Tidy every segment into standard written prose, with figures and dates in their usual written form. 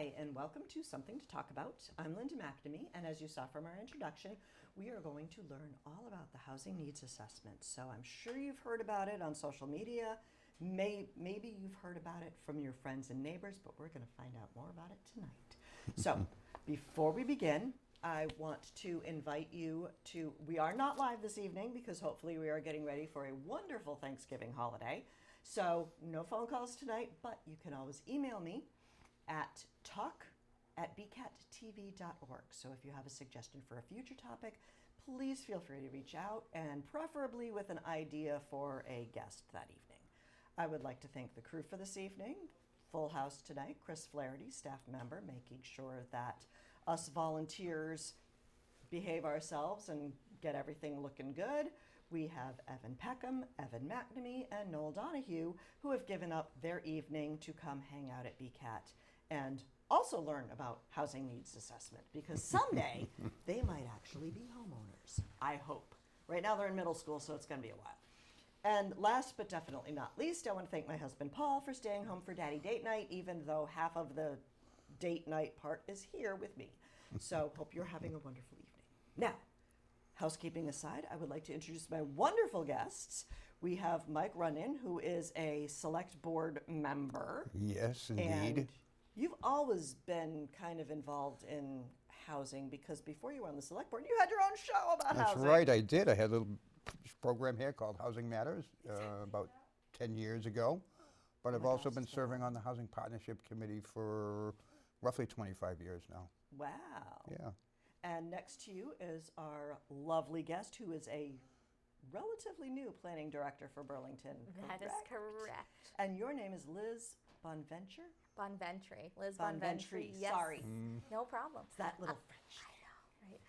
Hi, and welcome to Something to Talk About. I'm Linda McNamee, and as you saw from our introduction, we are going to learn all about the housing needs assessment. So I'm sure you've heard about it on social media. Maybe you've heard about it from your friends and neighbors, but we're going to find out more about it tonight. So before we begin, I want to invite you to, we are not live this evening because hopefully we are getting ready for a wonderful Thanksgiving holiday. So no phone calls tonight, but you can always email me at talk@bcattv.org. So if you have a suggestion for a future topic, please feel free to reach out, and preferably with an idea for a guest that evening. I would like to thank the crew for this evening. Full house tonight. Chris Flaherty, staff member, making sure that us volunteers behave ourselves and get everything looking good. We have Evan Peckham, Evan McNamee, and Noel Donahue, who have given up their evening to come hang out at BCAT and also learn about housing needs assessment, because someday they might actually be homeowners, I hope. Right now they're in middle school, so it's going to be a while. And last but definitely not least, I want to thank my husband Paul for staying home for Daddy Date Night, even though half of the date night part is here with me. So hope you're having a wonderful evening. Now, housekeeping aside, I would like to introduce my wonderful guests. We have Mike Runyan, who is a select board member. Yes, indeed. And you've always been kind of involved in housing, because before you were on the select board, you had your own show about That's housing. right, I did. I had a little program here called Housing Matters about 10 years ago. But I've also been serving on the Housing Partnership Committee for roughly 25 years now. Wow. Yeah. And next to you is our lovely guest, who is a relatively new planning director for Burlington. That is correct. And your name is Liz Bonventre? Bonventre. Liz Bonventre, Bonventre. Yes. sorry. No problem. It's that little French. I know, right?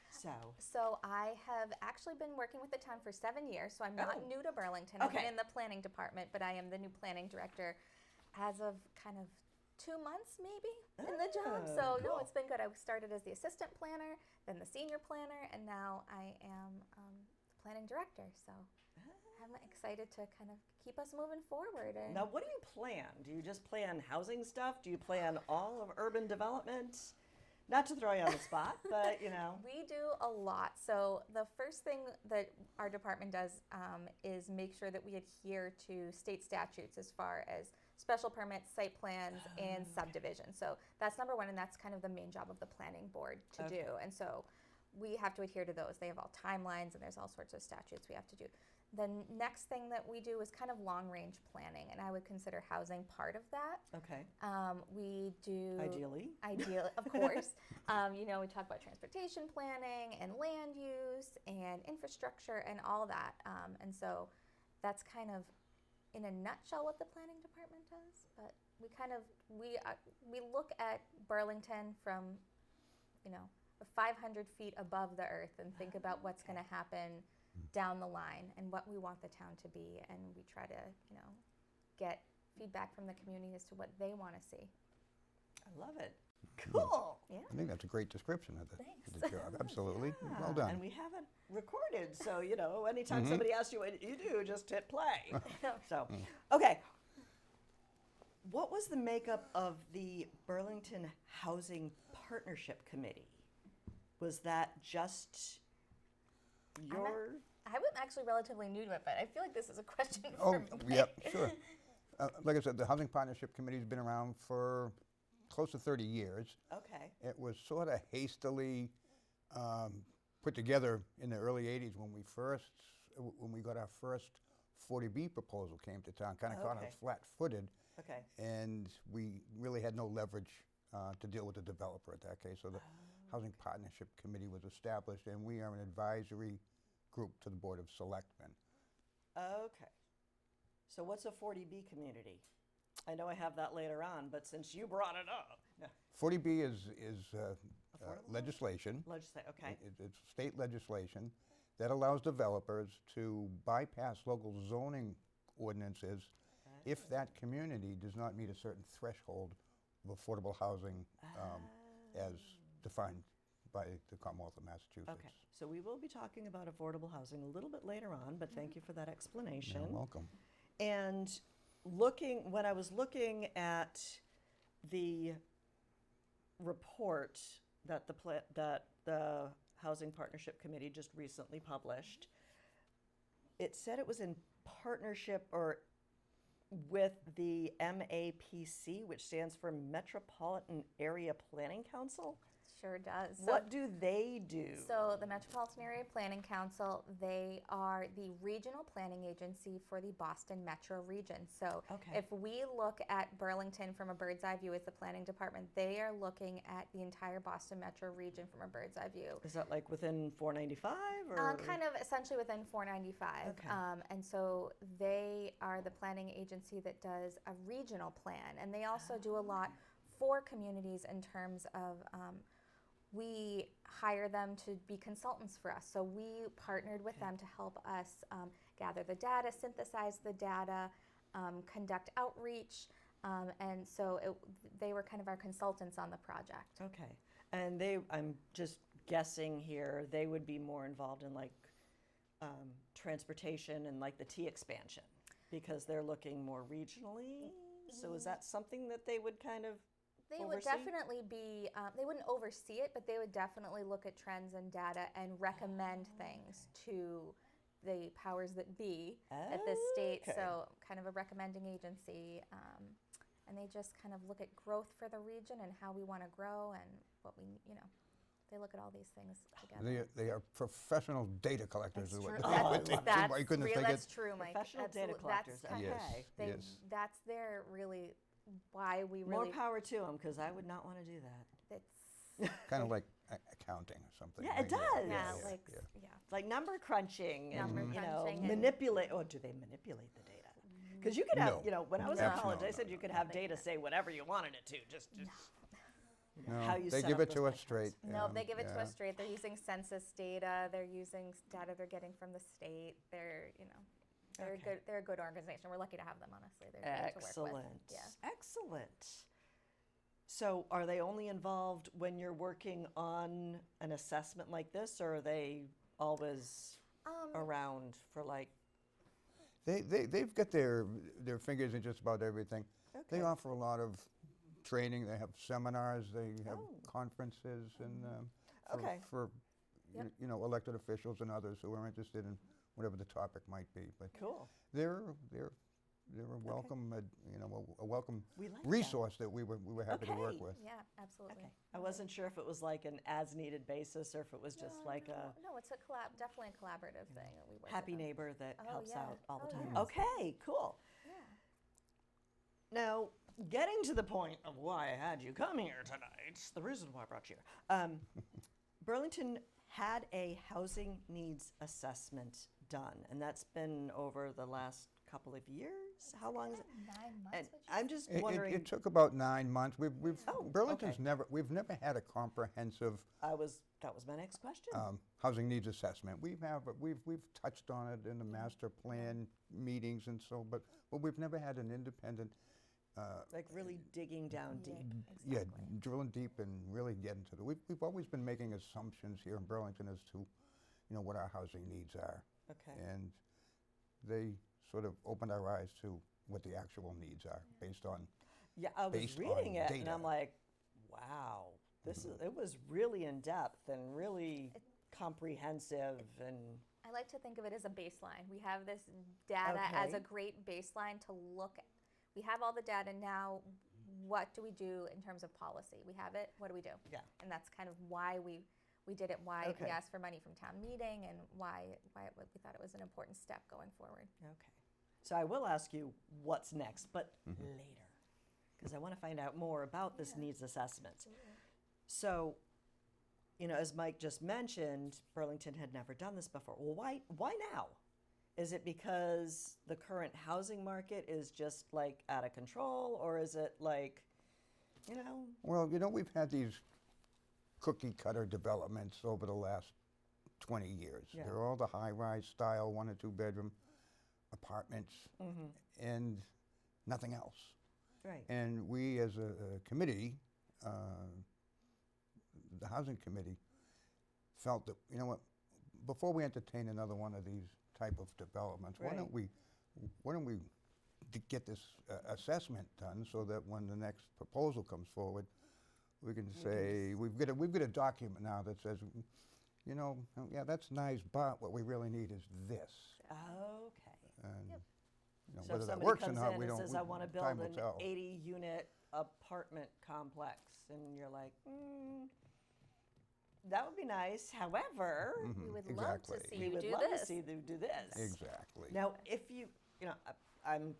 So I have actually been working with the town for 7 years, so I'm not new to Burlington. I've Okay. been in the planning department, but I am the new planning director as of kind of 2 months maybe in the job. So no, it's been good. I started as the assistant planner, then the senior planner, and now I am the planning director. So I'm excited to kind of keep us moving forward. And now, what do you plan? Do you just plan housing stuff? Do you plan all of urban development? Not to throw you on the spot, but you know. We do a lot. So the first thing that our department does is make sure that we adhere to state statutes as far as special permits, site plans, and subdivisions. So that's number one, and that's kind of the main job of the planning board to do. And so we have to adhere to those. They have all timelines, and there's all sorts of statutes we have to do. The next thing that we do is kind of long-range planning, and I would consider housing part of that. Okay. We do... Ideally, of course. We talk about transportation planning and land use and infrastructure and all that. And so that's kind of, in a nutshell, what the planning department does. But we kind of, we look at Burlington from, 500 feet above the earth and think about what's going to happen down the line and what we want the town to be, and we try to, get feedback from the community as to what they want to see. I love it. Cool. Yeah. I think that's a great description of the job. Absolutely. Yeah. Well done. And we have it recorded, so anytime somebody asks you what you do, just hit play. So, okay. What was the makeup of the Burlington Housing Partnership Committee? Was that just your... I'm actually relatively new to it, but I feel like this is a question for Oh, me. yep, sure. Like I said, the Housing Partnership Committee has been around for close to 30 years. Okay. It was sort of hastily put together in the early 80s when we got our first 40B proposal came to town, kind of caught us flat-footed. Okay. And we really had no leverage to deal with the developer at that case. So the Housing Partnership Committee was established, and we are an advisory group to the Board of Selectmen. Okay. So what's a 40B community? I know I have that later on, but since you brought it up. 40B is legislation. Okay. It's state legislation that allows developers to bypass local zoning ordinances if that community does not meet a certain threshold of affordable housing as defined by the Commonwealth of Massachusetts. Okay, so we will be talking about affordable housing a little bit later on, but thank you for that explanation. You're welcome. And when I was looking at the report that the Housing Partnership Committee just recently published, it said it was in partnership or with the MAPC, which stands for Metropolitan Area Planning Council. Sure does. What do they do? So the Metropolitan Area Planning Council, they are the regional planning agency for the Boston metro region. So Okay. if we look at Burlington from a bird's eye view as the planning department, they are looking at the entire Boston metro region from a bird's eye view. Is that like within 495 or? Kind of essentially within 495. Okay. And so they are the planning agency that does a regional plan. And they also do a lot for communities in terms of we hire them to be consultants for us. So we partnered with them to help us gather the data, synthesize the data, conduct outreach. And so they were kind of our consultants on the project. Okay. And I'm just guessing here, they would be more involved in like transportation and like the T expansion because they're looking more regionally. So is that something that they would kind of They would oversee? definitely be, they wouldn't oversee it, but they would definitely look at trends and data and recommend things to the powers that be at the state. Okay. So kind of a recommending agency. And they just kind of look at growth for the region and how we want to grow and what we, they look at all these things together. They are professional data collectors. That's is what true. they- Oh, I what they love do. that. My goodness, they That's get- true, Mike. Professional data Absolute- collectors. That's Yes, they, yes. That's their really why we more really. power to them because I would not want to do that. It's Kind of like accounting or something. Yeah, right? it does. yeah, Yes. like yeah. yeah. Like number crunching and Number crunching and- manipulate. Or do they manipulate the data? Because you could have, No. when I was in Absolutely college, they not. said you could have data say whatever you wanted it to. Just No, how you they set give up it those to us pie straight. charts. No, they give it to yeah. us straight. They're using census data. They're using data they're getting from the state. They're, they're Okay. a good. They're a good organization. We're lucky to have them. Honestly, they're great to work Excellent. with. Yeah. Excellent. So are they only involved when you're working on an assessment like this, or are they always around for like? They've got their fingers in just about everything. They Okay. offer a lot of training. They have seminars. They have Oh. conferences and Okay. for Yep. elected officials and others who are interested in whatever the topic might be. But Cool. they're a welcome a welcome We like that. resource that we were happy to work Okay. with. Yeah, absolutely. Okay. I wasn't sure if it was like an as-needed basis or if it was just like a No, it's a definitely a collaborative thing that we work. happy with them. neighbor that Oh, helps yeah. out all the Oh, time. yes. Okay, cool. Yeah. Now, getting to the point of why I had you come here tonight, the reason why I brought you here, Burlington had a housing needs assessment done, and that's been over the last couple of years. How long is it? 9 months. And would you I'm say? just It wondering. it took about 9 months. Oh, Burlington's okay. we've never had a comprehensive that was my next question. housing needs assessment. We've touched on it in the master plan meetings and so, but we've never had an independent, like really digging down Yeah, deep. yeah, exactly. drilling deep and really getting to the. We've always been making assumptions here in Burlington as to, what our housing needs are, Okay. and they sort of opened our eyes to what the actual needs are based on. Yeah, I was based reading on it, and data. I'm like, wow, it was really in depth and really comprehensive and. I like to think of it as a baseline. We have this data as Okay. a great baseline to look at. We have all the data now. What do we do in terms of policy? We have it. What do we do? Yeah. And that's kind of why we did it. Why Okay. we asked for money from town meeting, and why we thought it was an important step going forward. Okay. So I will ask you what's next, but later, because I want to find out more about this needs assessment. So, as Mike just mentioned, Burlington had never done this before. Well, why now? Is it because the current housing market is just like out of control, or is it like, Well, we've had these cookie cutter developments over the last 20 years. Yeah. They're all the high-rise style 1 or 2 bedroom apartments and nothing else. right? And we as a committee, the housing committee, felt that, before we entertain another one of these type of developments, why Right. don't we get this assessment done so that when the next proposal comes forward, we can say, we've got a document now that says, you know, yeah, that's nice, but what we really need is this. Okay. And, you know, So whether if that somebody works or comes not, in we and don't, says, I want to build time will an tell. 80-unit apartment complex, and you're like, that would be nice. However, We would Exactly. love to see we you would do love this. to see them do this. Exactly. Now, if I'm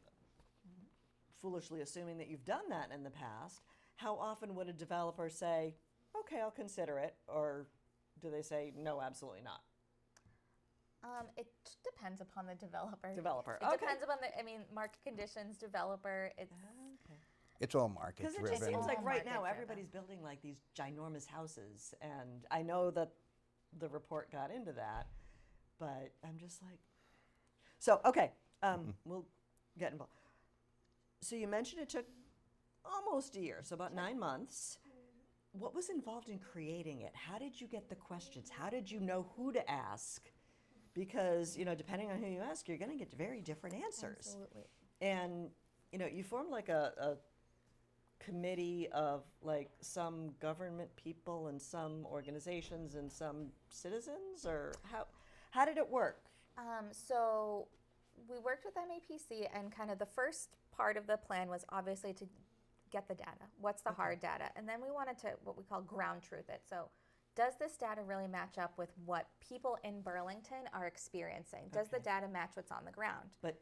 foolishly assuming that you've done that in the past, how often would a developer say, okay, I'll consider it, or do they say, no, absolutely not? It depends upon the developer. Developer, It okay. depends upon market conditions, developer. It's Okay. It's all market Because it driven. just seems like All right now market-driven. everybody's building like these ginormous houses, and I know that the report got into that, but I'm just like, so okay, we'll get involved. So you mentioned it took almost a year, so about 9 months. What was involved in creating it? How did you get the questions? How did you know who to ask? Because, you know, depending on who you ask, you're going to get very different answers. absolutely. And, you know, you formed like a committee of like some government people and some organizations and some citizens, or how did it work? So we worked with MAPC, and kind of the first part of the plan was obviously to get the data. What's the hard data? And then we wanted to what we call ground truth it. So does this data really match up with what people in Burlington are experiencing? Does the Okay. data match what's on the ground? But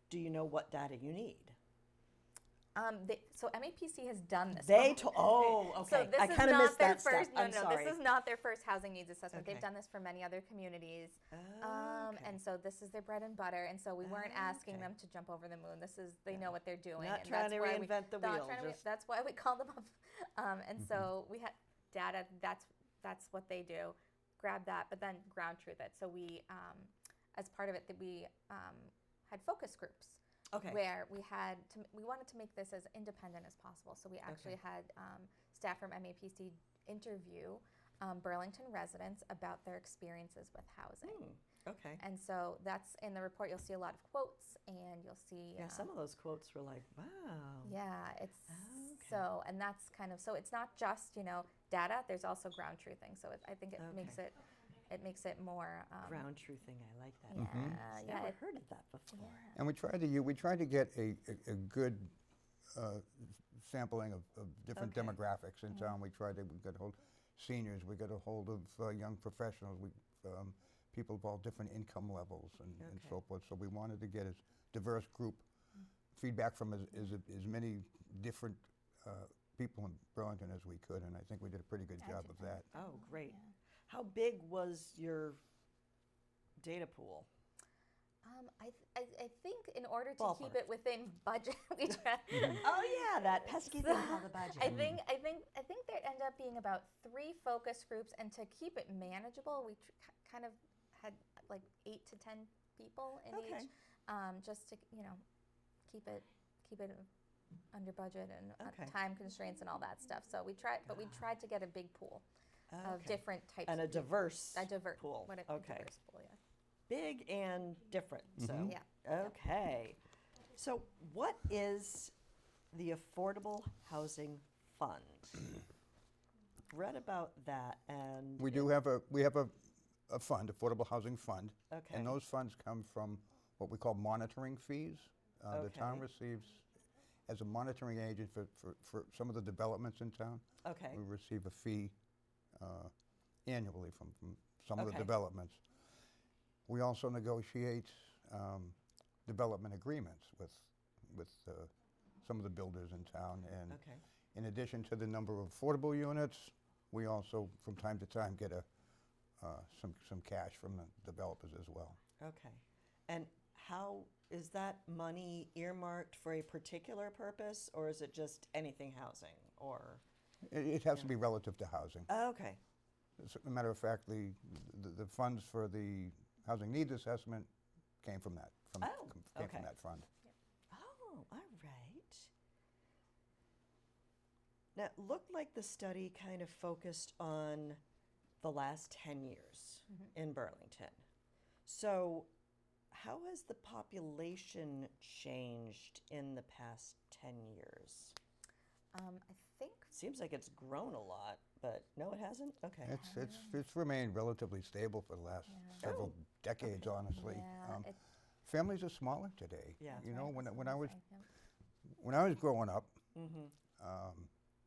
do you know what data you need? So MAPC has done this. Okay. So I this is kind of not missed their that step. first. No, I'm sorry. this is not their first housing needs assessment. Okay. They've done this for many other communities, Okay. and so this is their bread and butter. And so we weren't asking Okay. them to jump over the moon. They know what they're doing. Not and trying that's to why reinvent the not wheel, trying to just- that's why we called them up. And so we had data. That's what they do. Grab that, but then ground truth it. So we, as part of it, we had focus groups. Okay. Where we wanted to make this as independent as possible. So we actually had staff from MAPC interview Burlington residents about their experiences with housing. Okay. And so that's in the report. You'll see a lot of quotes, and you'll see. Yeah, some of those quotes were like, wow. Yeah, it's Okay. so, and that's kind of so. It's not just data. There's also ground truthing. So I think it makes it more Ground truthing, I like that. Yeah, Never it- heard of that before. And we tried to get a good sampling of different Okay. demographics in town. We got a hold seniors, we got a hold of young professionals, people of all different income levels and Okay. so forth. So we wanted to get as diverse group feedback from as many different people in Burlington as we could, and I think we did a pretty good job of that. Oh, great. How big was your data pool? I think in order to Ballpark. keep it within budget, we tried. Oh yeah, that pesky thing called the budget. I think there ended up being about 3 focus groups, and to keep it manageable, we kind of had like 8 to 10 people in Okay. each, just to keep it under budget and Okay. time constraints and all that stuff. So we tried to get a big pool of Okay. different types And a of people. diverse A diverse pool. What a Okay. diverse pool, yeah. Big and different. So Yeah. okay. So what is the Affordable Housing Fund? Read about that, and We have a fund, Affordable Housing Fund, okay. and those funds come from what we call monitoring fees. The town Okay. receives, as a monitoring agent for some of the developments in town, Okay. we receive a fee annually from some of the Okay. developments. We also negotiate development agreements with some of the builders in town, and Okay. in addition to the number of affordable units, we also from time to time get some cash from the developers as well. Okay. And how is that money earmarked for a particular purpose, or is it just anything housing? Or It has to be relative to housing. okay. As a matter of fact, the funds for the housing needs assessment came from that. Came okay. from that fund. Oh, all right. Now, it looked like the study kind of focused on the last 10 years in Burlington. So, how has the population changed in the past 10 years? I think seems like it's grown a lot, but no, it hasn't? Okay. It's remained relatively stable for the last several decades, honestly. Yeah, Families are smaller today. Yeah. You know, right, when I was yep. when I was growing up, Mm-hmm.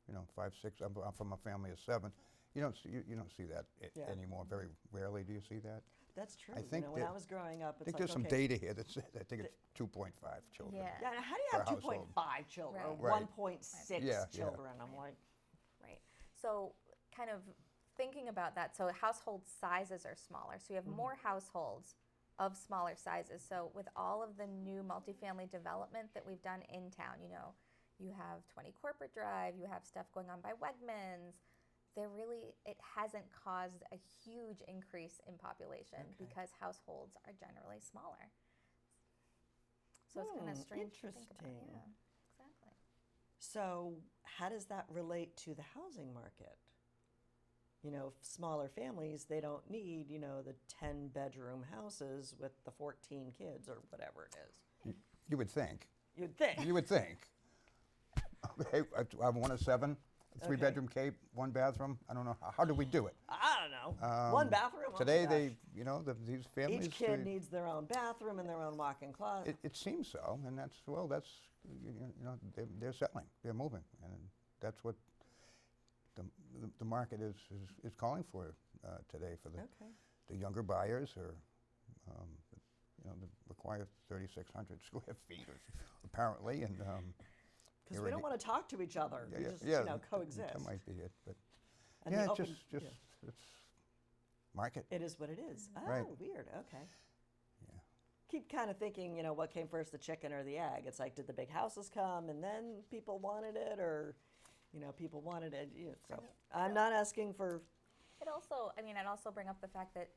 you know, 5, 6. I'm from a family of 7. You don't see that Yeah. anymore. Very rarely do you see that. That's true. I think when that- I was growing up, I it's think like, there's some okay, data here that says I think it's 2.5 children. Yeah. yeah, how do you per have household. 2.5 children or Right. 1.6 Yeah, yeah. children? I'm like, Right. So, kind of thinking about that, so household sizes are smaller. So, you have more households of smaller sizes. So, with all of the new multifamily development that we've done in town, you know, you have 20 Corporate Drive, you have stuff going on by Wegmans. It hasn't caused a huge increase in population Okay. because households are generally smaller. So, it's kind of strange to think about. interesting. Yeah, exactly. so how does that relate to the housing market? You know, smaller families, they don't need, you know, the 10-bedroom houses with the 14 kids or whatever it is. You would think. You'd think. You would think. Hey, I have one of 7, a 3-bedroom cape, 1 bathroom. I don't know. How do we do it? I don't know. One bathroom? Oh my Today, gosh. these families. Each kid needs their own bathroom and their own walk-in closet. It seems so, and that's they're selling, they're moving, and that's what the market is calling for today for the younger buyers, or that require 3,600 square feet apparently, and Because we don't want to talk to each other. We just, coexist. That might be it, but And yeah, the it's open- just it's market. It is what it is. Oh, Right. weird. Okay. Yeah. Keep kind of thinking, what came first, the chicken or the egg? It's like, did the big houses come and then people wanted it, or, people wanted it? So I'm not asking for. I'd also bring up the fact that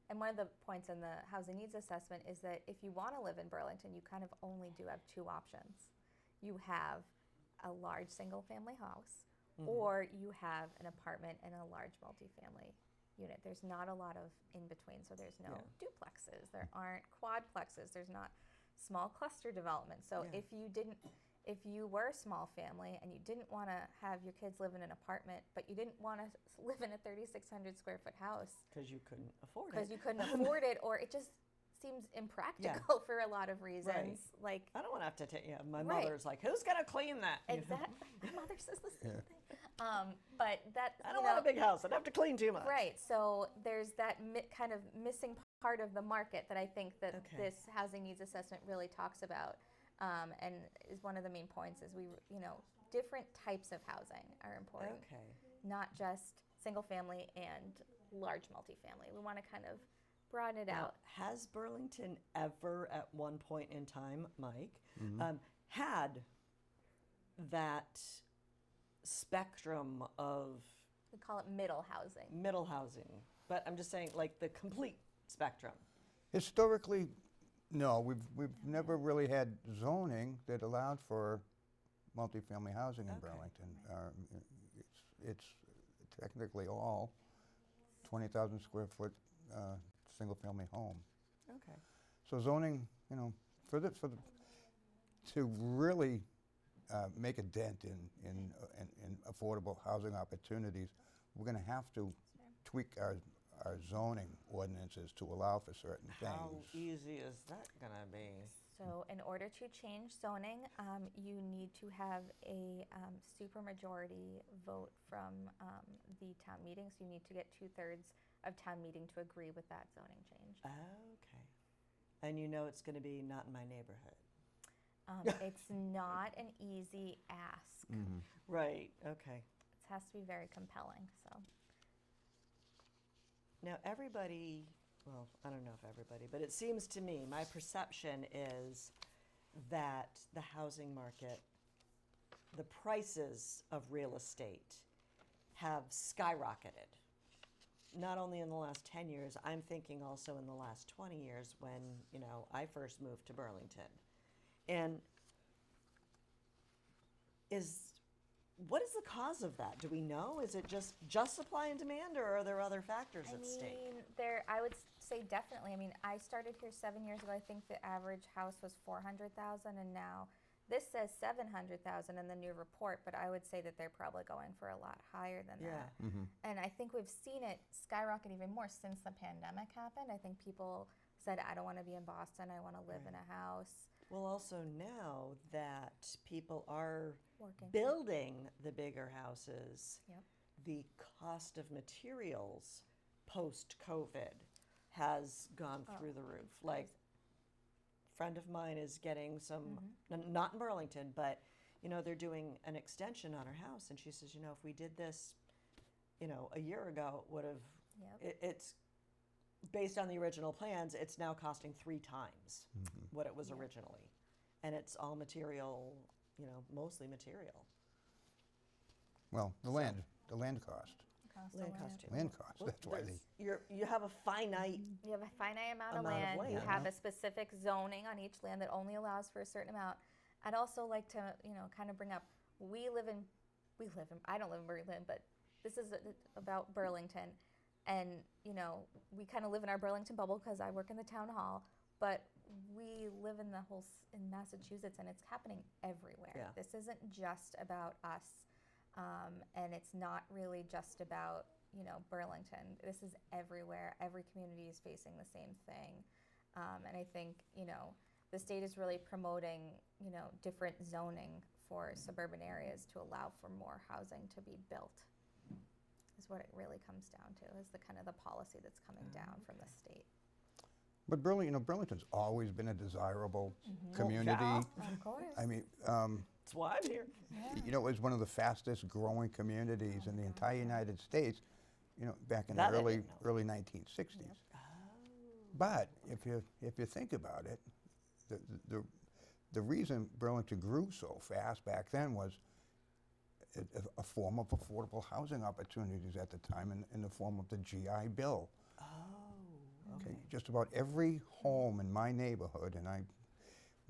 and one of the points in the housing needs assessment is that if you want to live in Burlington, you kind of only do have 2 options. You have a large single-family house, or you have an apartment in a large multifamily unit. There's not a lot of in between, so there's no duplexes, there aren't quadplexes, there's not small cluster development. So Yeah. if you were a small family and you didn't want to have your kids live in an apartment, but you didn't want to live in a 3,600 square foot house Because you couldn't afford it. because you couldn't afford it, or it just seems impractical for a lot of reasons. Like, I don't want to have to take. Yeah, my Right. mother's like, who's gonna clean that? exactly, my mother says the same thing. But that I don't want a big house. I'd have to clean too much. Right. So there's that kind of missing part of the market that I think that Okay. this housing needs assessment really talks about, and is one of the main points. Is different types of housing are important, Okay. not just single family and large multifamily. We want to kind of broaden it Now, out. has Burlington ever, at one point in time, Mike, had that spectrum of We call it middle housing. middle housing? But I'm just saying, like the complete spectrum. Historically, no, we've never really had zoning that allowed for multifamily housing in Okay. Burlington. It's technically all 20,000 square foot single-family home. Okay. So zoning, to really make a dent in affordable housing opportunities, we're going to have to tweak our zoning ordinances to allow for certain How things. easy is that gonna be? So in order to change zoning, you need to have a supermajority vote from the town meeting. So you need to get 2/3 of town meeting to agree with that zoning change. Okay. And it's going to be not in my neighborhood. It's not an easy ask. Right. Okay. It has to be very compelling. So Now, everybody, well, I don't know if everybody, but it seems to me, my perception is that the housing market, the prices of real estate have skyrocketed. Not only in the last 10 years, I'm thinking also in the last 20 years when, I first moved to Burlington. And what is the cause of that? Do we know? Is it just supply and demand, or are there other factors at stake? I would say definitely. I started here 7 years ago. I think the average house was $400,000, and now This says 700,000 in the new report, but I would say that they're probably going for a lot higher than Yeah. that. And I think we've seen it skyrocket even more since the pandemic happened. I think people said, I don't want to be in Boston, I want to live in a house. Well, also now that people are Working. building the bigger houses, Yep. the cost of materials post-COVID has gone through the roof. Like, a friend of mine is getting some, not in Burlington, but, you know, they're doing an extension on her house, and she says, you know, if we did this, you know, a year ago, it would have, Yep. it's based on the original plans, it's now costing 3 times what it was originally. And it's all material, you know, mostly material. Well, the land cost. Cost of Land land. cost too. Land cost, Well, that's why they, you have a finite, You have a finite amount of Amount of land. You land. have a specific zoning on each land that only allows for a certain amount. I'd also like to, you know, kind of bring up, I don't live in Burlington, but this is about Burlington. And, you know, we kind of live in our Burlington bubble because I work in the town hall, but we live in in Massachusetts, and it's happening everywhere. Yeah. This isn't just about us, and it's not really just about, you know, Burlington. This is everywhere. Every community is facing the same thing. And I think, you know, the state is really promoting, you know, different zoning for suburban areas to allow for more housing to be built, is what it really comes down to, is the kind of the policy that's coming down from the state. but Burlington's always been a desirable community. yeah. Of course. I mean, that's why I'm here. you know, it was one of the fastest growing communities in the entire United States, you know, back in That I the didn't know. early 1960s. But if you think about it, the reason Burlington grew so fast back then was a form of affordable housing opportunities at the time in the form of the GI Bill. Oh, Okay, just about every home in my neighborhood, and I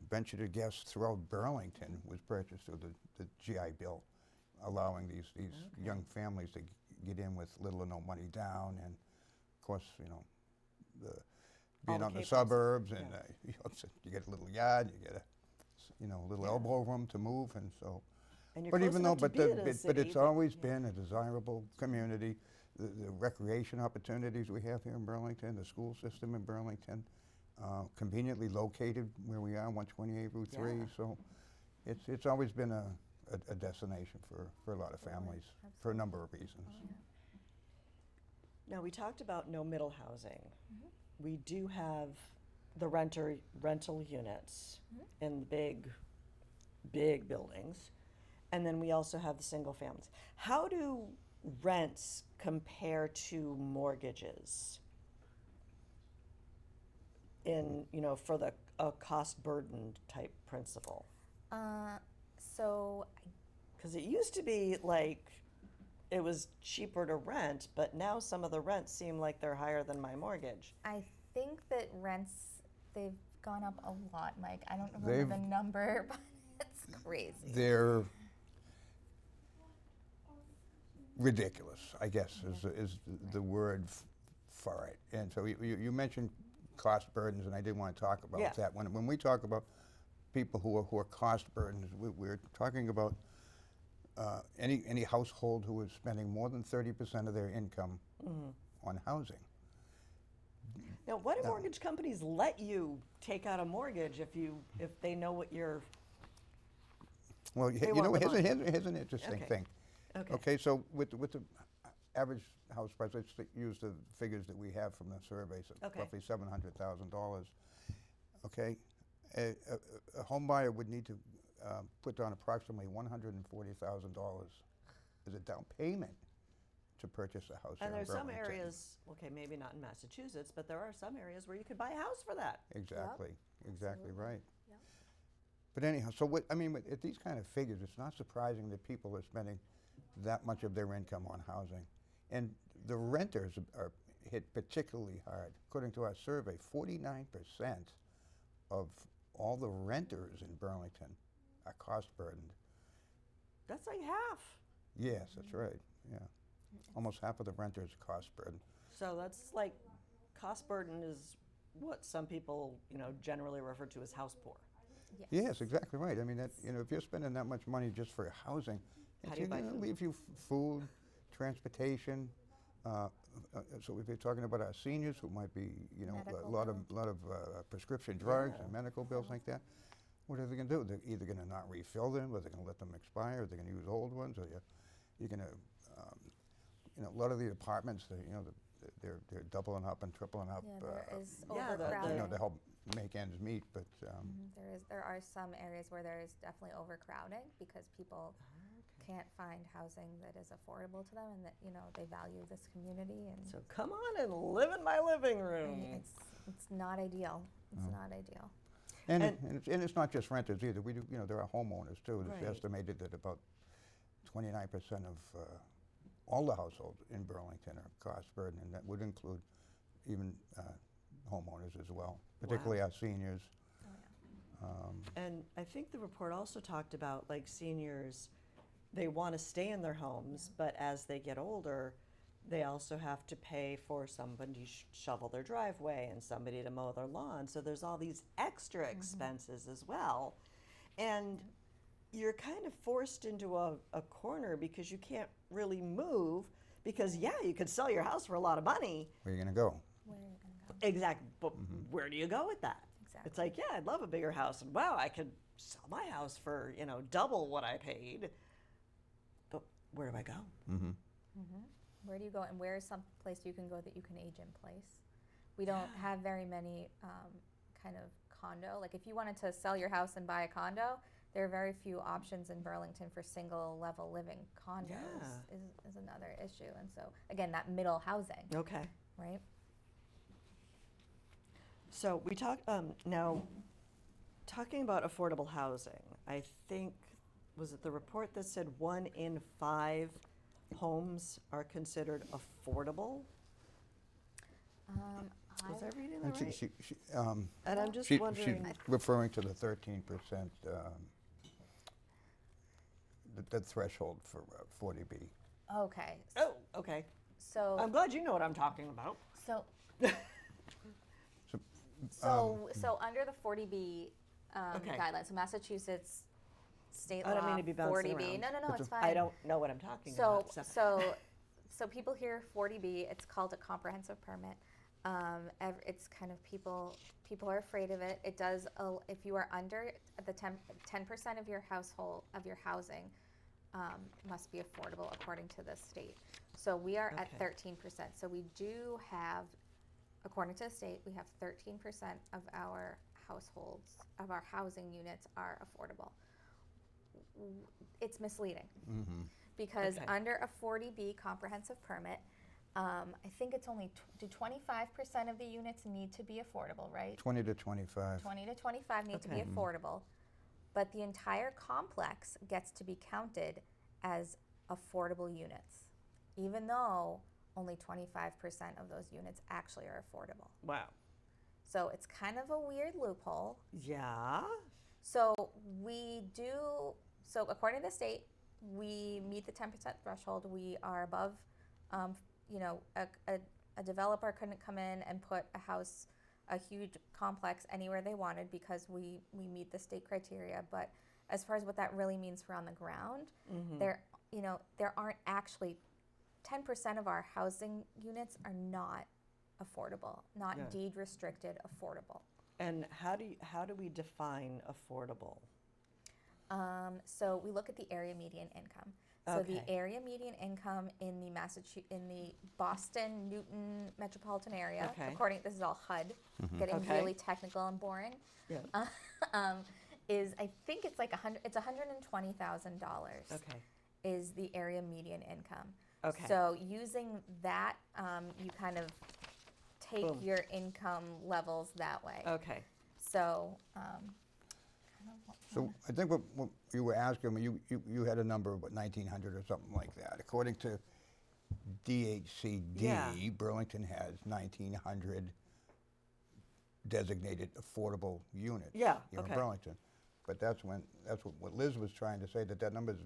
venture to guess throughout Burlington, was purchased through the GI Bill, allowing these young families to get in with little or no money down, and of course, you know, being the out in the capers. suburbs, and Yeah. you know, you get a little yard, you get a little elbow room to move, and so. And you're But close even though, enough to but be in a but city, it's always been a desirable community. The recreation opportunities we have here in Burlington, the school system in Burlington, conveniently located where we are, 128 Route 3. Yeah. So it's always been a destination for a lot of families for a number of reasons. Now, we talked about no middle housing. We do have the rental units in the big buildings. And then we also have the single families. How do rents compare to mortgages in, you know, for the cost burden type principle? So Because it used to be like it was cheaper to rent, but now some of the rents seem like they're higher than my mortgage. I think that rents, they've gone up a lot, Mike. I don't remember the number, but it's crazy. They're ridiculous, I guess, is the word for it. And so you mentioned cost burdens, and I did want to talk about Yeah. that. When we talk about people who are cost burdens, we're talking about any household who is spending more than 30% of their income on housing. Now, what do mortgage companies let you take out a mortgage if they know what you're? Well, They you want know, the money. here's an interesting Okay. thing. Okay. Okay, so with the average house price, let's use the figures that we have from the surveys, Okay. roughly $700,000. Okay, a home buyer would need to put down approximately $140,000 as a down payment to purchase a house. And here in there's some Burlington. areas, okay, maybe not in Massachusetts, but there are some areas where you could buy a house for that. Exactly, exactly Absolutely. right. Yep. But anyhow, so at these kind of figures, it's not surprising that people are spending that much of their income on housing. And the renters are hit particularly hard. According to our survey, 49% of all the renters in Burlington are cost burdened. That's like half. Yes, that's right, yeah. Almost half of the renters are cost burdened. So that's like, cost burden is what some people, you know, generally refer to as house poor. Yes, exactly right. I mean, that, if you're spending that much money just for housing, How it's do you buy going to food? leave you food, transportation. So if you're talking about our seniors who might be, Medical a lot bills. of prescription drugs Yeah. and medical bills like that, what are they going to do? They're either going to not refill them, or they're going to let them expire, or they're going to use old ones, or you're going to, a lot of the apartments, they're doubling up and tripling up. Yeah, there is Yeah, overcrowding. To help make ends meet, but There are some areas where there is definitely overcrowding because people can't find housing that is affordable to them, and that they value this community, and So come on and live in my living room. it's not ideal. It's not ideal. And, And- it's not just renters either. We do, there are homeowners too. It's Right. estimated that about 29% of all the households in Burlington are cost burden, and that would include even homeowners as well, particularly our seniors. And I think the report also talked about like seniors, they want to stay in their homes, but as they get older, they also have to pay for somebody to shovel their driveway and somebody to mow their lawn. So there's all these extra expenses as well. And you're kind of forced into a corner because you can't really move because, yeah, you could sell your house for a lot of money. Where are you going to go? Where are you going to go? Exactly. But where do you go with that? Exactly. It's like, yeah, I'd love a bigger house. And wow, I could sell my house for, double what I paid. But where do I go? Where do you go, and where is some place you can go that you can age in place? We don't have very many kind of condo. Like if you wanted to sell your house and buy a condo, there are very few options in Burlington for single level living condos. Yeah. Is another issue. And so again, that middle housing, Okay. right? So we talk now. Talking about affordable housing, I think was it the report that said 1 in 5 homes are considered affordable? Was I reading And that right? she, And I'm just she's wondering. referring to the 13%, the threshold for 40B. Okay. Oh, okay. So I'm glad you know what I'm talking about. so So, so under the 40B Okay. guidelines, so Massachusetts state I don't law mean to be bouncing 40B. around. No, it's fine. I don't know what I'm talking So, about. so people hear 40B. It's called a comprehensive permit. It's kind of people are afraid of it. It does if you are under the 10% of your household of your housing must be affordable according to the state. So we are at Okay. 13%. So we do have, according to the state, we have 13% of our households of our housing units are affordable. It's misleading. Because Okay. under a 40B comprehensive permit, I think it's only do 25% of the units need to be affordable, right? 20 to 25. 20 to 25 need to be Okay. affordable, but the entire complex gets to be counted as affordable units, even though only 25% of those units actually are affordable. Wow. So it's kind of a weird loophole. Yeah. So so according to the state, we meet the 10% threshold. We are above, a developer couldn't come in and put a huge complex anywhere they wanted because we meet the state criteria. But as far as what that really means for on the ground, there aren't actually 10% of our housing units are not affordable, not Yeah. deed restricted affordable. And how do we define affordable? So we look at the area median income. So the Okay. area median income in the Boston, Newton metropolitan area, Okay. this is all HUD, getting Okay. really technical and boring, Yeah. is I think it's like it's $120,000 Okay. is the area median income. Okay. So using that, you kind of take Boom. your income levels that way. Okay. So, So I think what you were asking me, you had a number of 1,900 or something like that. According to DHCD, Yeah. Burlington has 1,900 designated affordable units Yeah, here okay. in Burlington. But that's what Liz was trying to say, that number is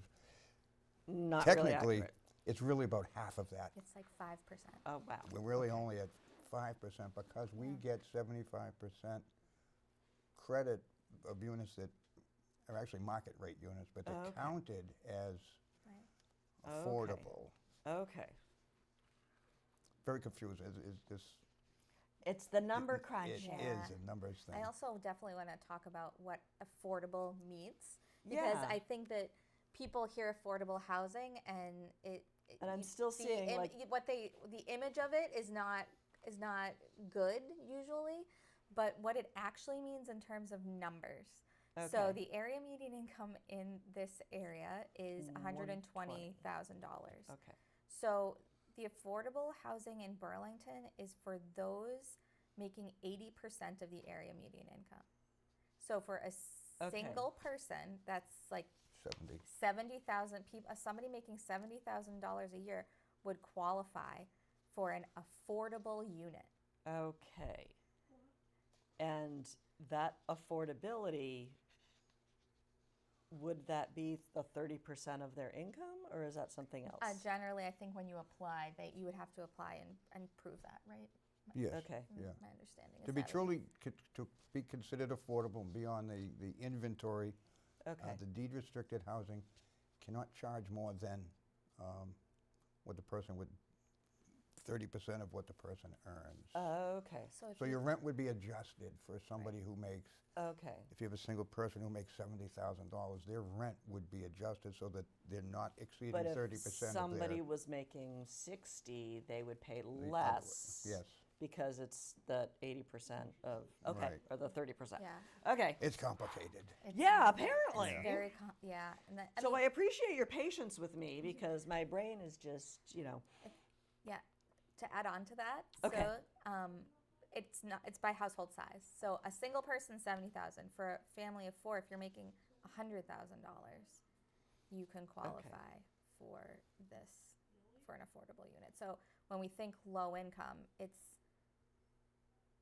Not technically, really accurate. it's really about half of that. it's like 5%. Oh wow. We're really only at 5% because we get 75% credit of units that are actually market rate units, but they're Okay. counted as Right. affordable. Okay. Very confused. Is this? It's the number It crunch. is a numbers thing. I also definitely want to talk about what affordable means, because Yeah. I think that people hear affordable housing and And I'm you- still the seeing, like- the image of it is not good usually, but what it actually means in terms of numbers. So Okay. the area median income in this area is $120,000. Okay. So the affordable housing in Burlington is for those making 80% of the area median income. So for a Okay. single person, that's like 70. 70,000 people. Somebody making $70,000 a year would qualify for an affordable unit. Okay. And that affordability, would that be the 30% of their income, or is that something else? Generally, I think when you apply, you would have to apply and prove that, right? Yes. Okay. Yeah. My understanding is To be that is- truly, to be considered affordable and be on the inventory, Okay. the deed restricted housing cannot charge more than what the person would, 30% of what the person earns. Okay. if So you- your rent would be adjusted for somebody who makes, Okay. if you have a single person who makes $70,000, their rent would be adjusted so that they're not exceeding But if 30% of somebody their. was making 60, they would pay other- less. Yes. Because it's the 80% of, okay, Right. or the 30%. Yeah. Okay. It's complicated. It's- Yeah, it's apparently. very, yeah. And that, So I appreciate your patience with me because my brain is just, yeah. To add on to that, Okay. so it's by household size. So a single person, 70,000. For a family of 4, if you're making $100,000, you can qualify for an affordable unit. So when we think low income, it's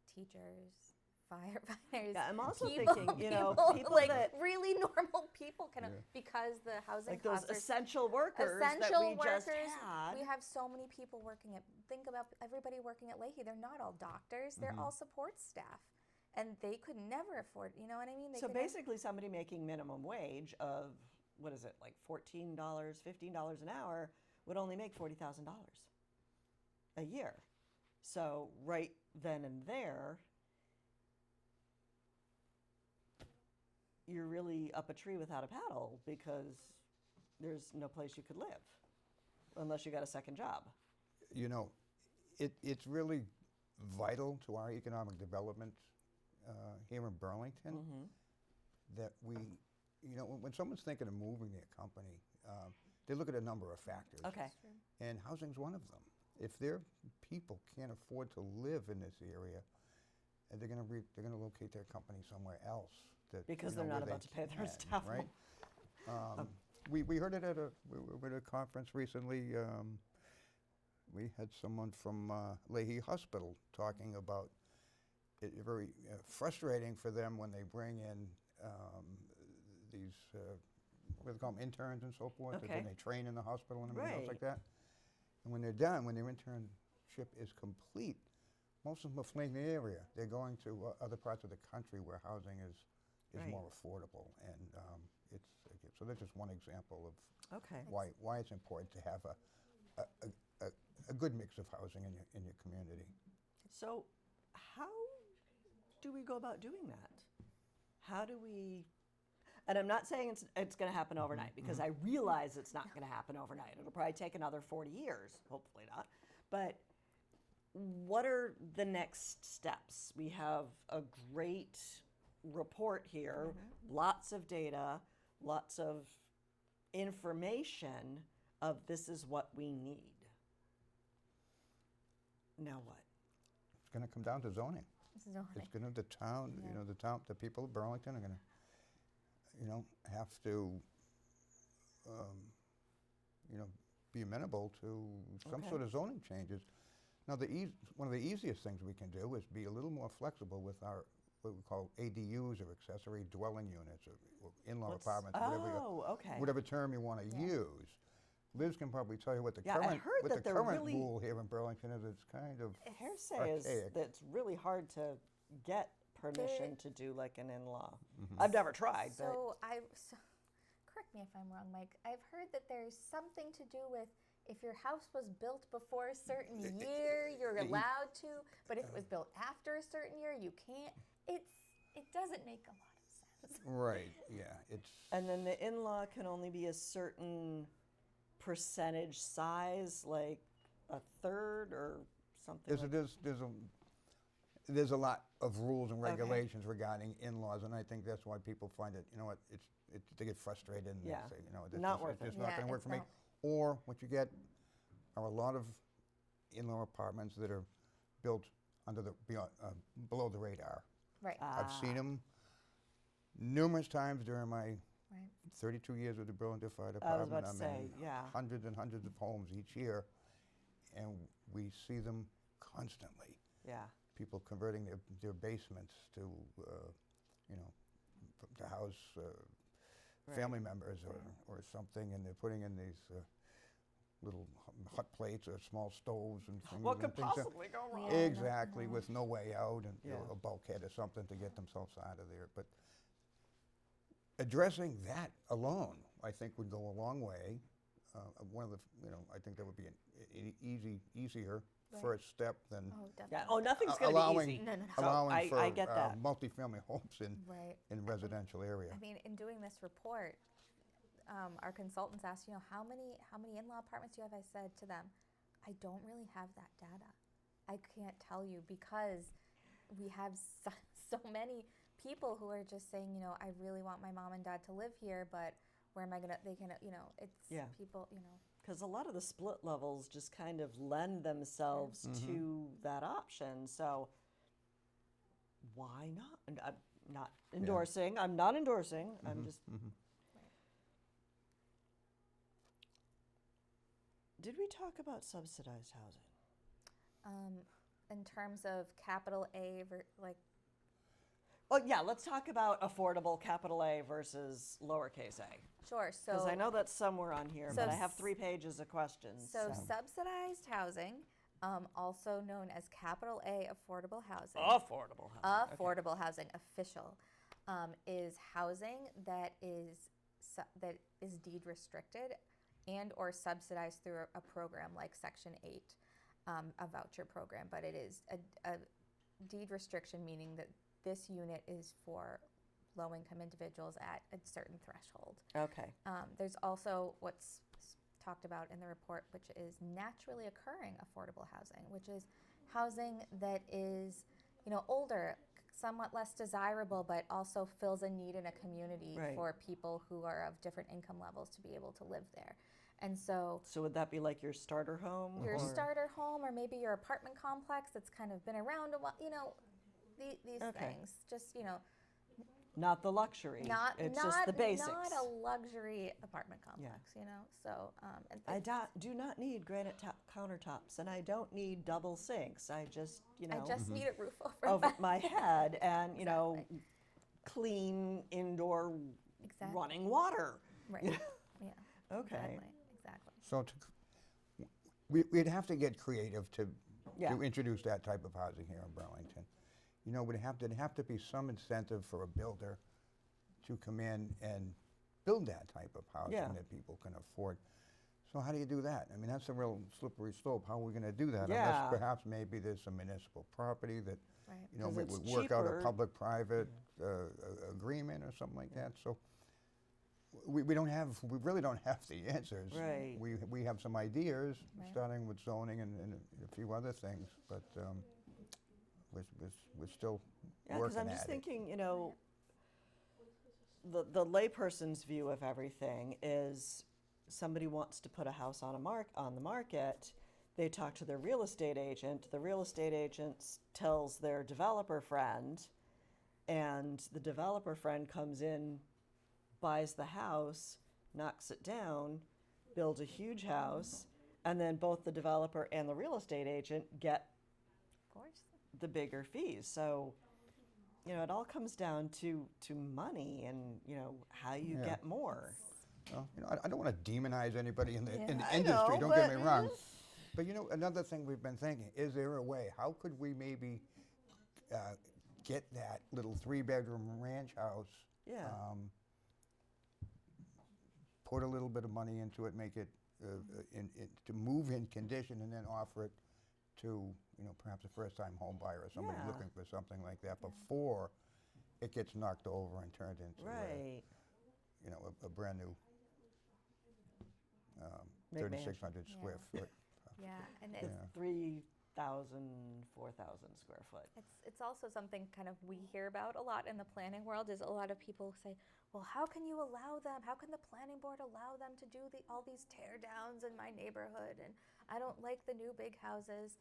teachers, firefighters. Yeah, I'm also people, thinking, people like that, really normal people can, Yeah. because the housing like those costs are essential workers essential that we just workers. had. We have so many people working at. Think about everybody working at Leahy. They're not all doctors. They're all support staff, and they could never afford. You know what I mean? They So could never- basically somebody making minimum wage of, what is it, like $14, $15 an hour would only make $40,000 a year. So right then and there, you're really up a tree without a paddle because there's no place you could live unless you got a second job. You know, it's really vital to our economic development here in Burlington that we, when someone's thinking of moving their company, they look at a number of factors. Okay. And housing's one of them. If their people can't afford to live in this area, they're going to locate their company somewhere else. Because they're where not they about to pay their can, staff right? We heard it we were at a conference recently. We had someone from Leahy Hospital talking about it very frustrating for them when they bring in these, what do they call them, interns and so forth, that Okay. then they train in the hospital and everything else Right. like that. And when they're done, when their internship is complete, most of them are fleeing the area. They're going to other parts of the country where housing is Right. more affordable. And so that's just one example of Okay. why it's important to have a good mix of housing in your community. So how do we go about doing that? How do we, and I'm not saying it's going to happen overnight because I realize it's not going to happen overnight. It'll probably take another 40 years, hopefully not. But what are the next steps? We have a great report here, lots of data, lots of information of this is what we need. Now what? It's going to come down to zoning. zoning. It's going to, the people of Burlington are going to, have to, be amenable to some Okay. sort of zoning changes. Now, one of the easiest things we can do is be a little more flexible with our, what we call ADUs or accessory dwelling units or in-law What's- apartments, okay. whatever term you want to use. Liz can probably tell you what the Yeah, I current, heard what that the they're current really- rule here in Burlington is. It's kind of Hearsay is archaic. that's really hard to get permission to do like an in-law. I've never tried, but So correct me if I'm wrong, Mike. I've heard that there's something to do with if your house was built before a certain year, you're allowed to, but if it was built after a certain year, you can't. It doesn't make a lot of sense. Right, yeah, it's, and then the in-law can only be a certain percentage size, like a third or something. there's a lot of rules and regulations regarding in-laws, and I think that's why people find it, you know what, they get frustrated and Yeah. they say, you know, this Not is worth it. just not Yeah, going to work it's for me. not. Or what you get are a lot of in-law apartments that are built below the radar. Right. I've seen them numerous times during my Right. 32 years with the Burlington Fire I was Department. about to I'm say, in yeah. hundreds and hundreds of homes each year, and we see them constantly. Yeah. People converting their basements to, to house Right. family members or something, and they're putting in these little hot plates or small stoves and things. What and could things that- possibly go wrong? Yeah. Exactly, with no way out and Yeah. a bulkhead or something to get themselves out of there. But addressing that alone, I think, would go a long way. One of the, I think that would be an easier Right. first step than Oh, definitely. Yeah. Oh, nothing's going to be allowing easy. No. So allowing I for get that. multifamily homes Right. in residential area. I mean, in doing this report, our consultants asked, how many in-law apartments do you have? I said to them, I don't really have that data. I can't tell you because we have so many people who are just saying, I really want my mom and dad to live here, but where am I gonna? They can, it's Yeah. people, Because a lot of the split levels just kind of lend themselves to that option. So why not? And I'm not endorsing. I'm not endorsing. I'm just. Did we talk about subsidized housing? in terms of capital A, Well, yeah, let's talk about affordable capital A versus lowercase a. sure. Because So I know that's somewhere on here, So but I have s- 3 pages of questions. So subsidized housing, also known as capital A affordable housing. Affordable housing. Okay. Affordable housing, official, is housing that is deed restricted and or subsidized through a program like Section 8, a voucher program. But it is a deed restriction, meaning that this unit is for low-income individuals at a certain threshold. Okay. There's also what's talked about in the report, which is naturally occurring affordable housing, which is housing that is, older, somewhat less desirable, but also fills a need in a community Right. for people who are of different income levels to be able to live there. And so So would that be like your starter home? your or- starter home or maybe your apartment complex that's kind of been around a while, these Okay. things, just, Not the luxury. It's just the basics. Not a luxury apartment complex, So and I do not need granite countertops, and I don't need double sinks. I just, I just need a roof over, over my head and, Exactly. clean indoor Exactly. running water. Right. Yeah. Okay. Exactly. So we'd have to get creative to Yeah. introduce that type of housing here in Burlington. There'd have to be some incentive for a builder to come in and build that type of housing Yeah. that people can afford. So how do you do that? I mean, that's a real slippery slope. How are we going to do that? Yeah. Unless perhaps maybe there's some municipal property that, Right. we 'Cause would it's work out a cheaper. public-private agreement or something like that. So we really don't have the answers. Right. We have some ideas, Right. starting with zoning and a few other things, but we're still Yeah, because working I'm at just it. thinking, the layperson's view of everything is somebody wants to put a house on the market. They talk to their real estate agent. The real estate agent tells their developer friend, and the developer friend comes in, buys the house, knocks it down, builds a huge house, and then both the developer and the real estate agent get Of course. the bigger fees. So, it all comes down to money and, how you Yeah. get more. Well, I don't want to demonize anybody in the I industry, know, don't get but- me wrong. But another thing we've been thinking, is there a way, how could we maybe get that little 3-bedroom ranch house, Yeah. put a little bit of money into it, make it to move in condition, and then offer it to, perhaps a first-time home buyer or somebody Yeah. looking for something like that before it gets knocked over and turned into Right. a brand new Big 3,600 square foot. Yeah, and Yeah. it's 3,000, 4,000 square foot. It's also something kind of we hear about a lot in the planning world. Is a lot of people say, well, how can you allow them? How can the planning board allow them to do all these tear downs in my neighborhood? And I don't like the new big houses.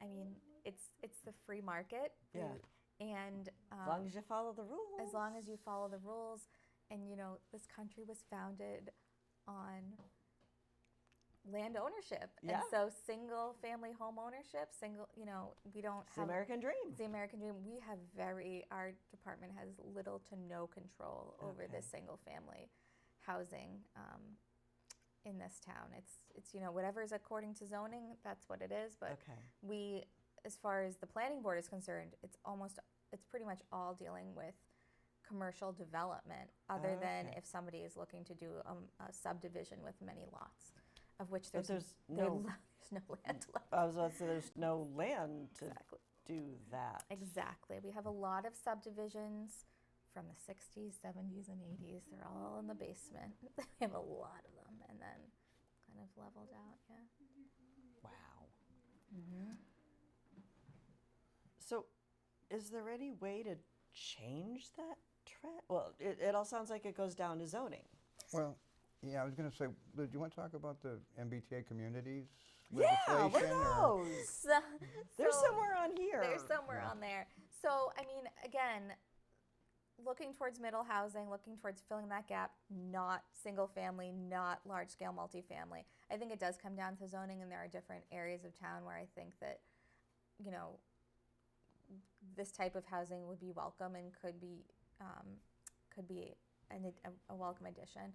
I mean, it's the free market. Yeah. And As long as you follow the rules. as long as you follow the rules, and this country was founded on land ownership. Yeah. And so single family home ownership, we don't It's the have American dream. it's the American dream. We have our department has little to no control over Okay. the single family housing in this town. It's whatever is according to zoning, that's what it is. But Okay. we, as far as the planning board is concerned, it's pretty much all dealing with commercial development, other than Okay. if somebody is looking to do a subdivision with many lots, of which But there's there's no land left. I was about to say there's no land to Exactly. do that. Exactly. We have a lot of subdivisions from the 60s, 70s, and 80s. They're all in the basement. We have a lot of them, and then kind of leveled out, yeah. Wow. Mm-hmm. So, is there any way to change that trend? Well, it all sounds like it goes down to zoning. Well, yeah, I was going to say, do you want to talk about the MBTA communities Yeah, what legislation? are those? So, They're so somewhere on here. They're somewhere Yeah. on there. So, I mean, again, looking towards middle housing, looking towards filling that gap, not single family, not large scale multifamily. I think it does come down to zoning, and there are different areas of town where I think that, this type of housing would be welcome and could be a welcome addition.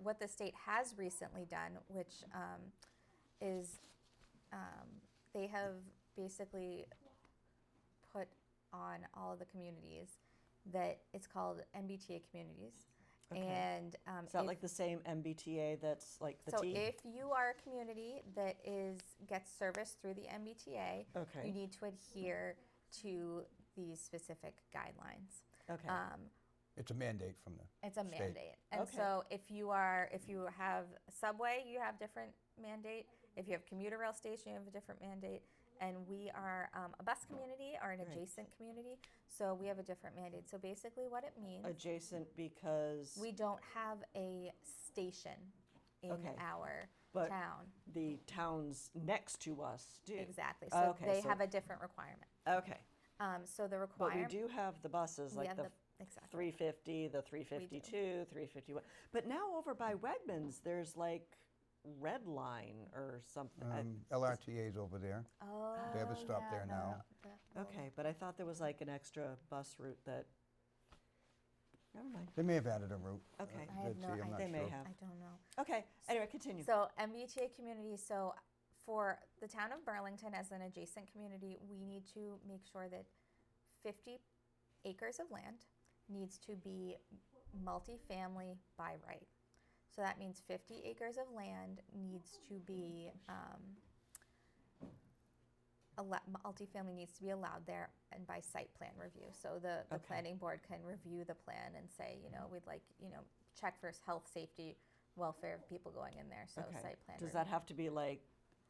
What the state has recently done, which is they have basically put on all of the communities that it's called MBTA communities. Okay. And Is that like the same MBTA that's like the so T? if you are a community that gets service through the MBTA, Okay. you need to adhere to these specific guidelines. Okay. It's a mandate from the It's a state. mandate. And Okay. so if you have a subway, you have different mandate. If you have commuter rail station, you have a different mandate. And we are a bus community or an Right. adjacent community, so we have a different mandate. So basically what it means, Adjacent because we don't have a station in Okay. our But town. the towns next to us do. Exactly. So Okay, they so- have a different requirement. Okay. So the But we requirement. do have the buses, like the exactly. 350, the 352, 351. But now over by Wegmans, there's like Red Line or something. LRTA's over there. Oh, They have a stop there now. Okay, but I thought there was like an extra bus route that. Never mind. They may have added a route. Okay. I have no I'm not They may sure. have. I don't know. Okay. Anyway, continue. So MBTA community, so for the town of Burlington as an adjacent community, we need to make sure that 50 acres of land needs to be multifamily by right. So that means 50 acres of land needs to be, multifamily needs to be allowed there, and by site plan review. So the Okay. planning board can review the plan and say, we'd like, check for health, safety, welfare of people going in there, so Okay. site plan Does review. that have to be like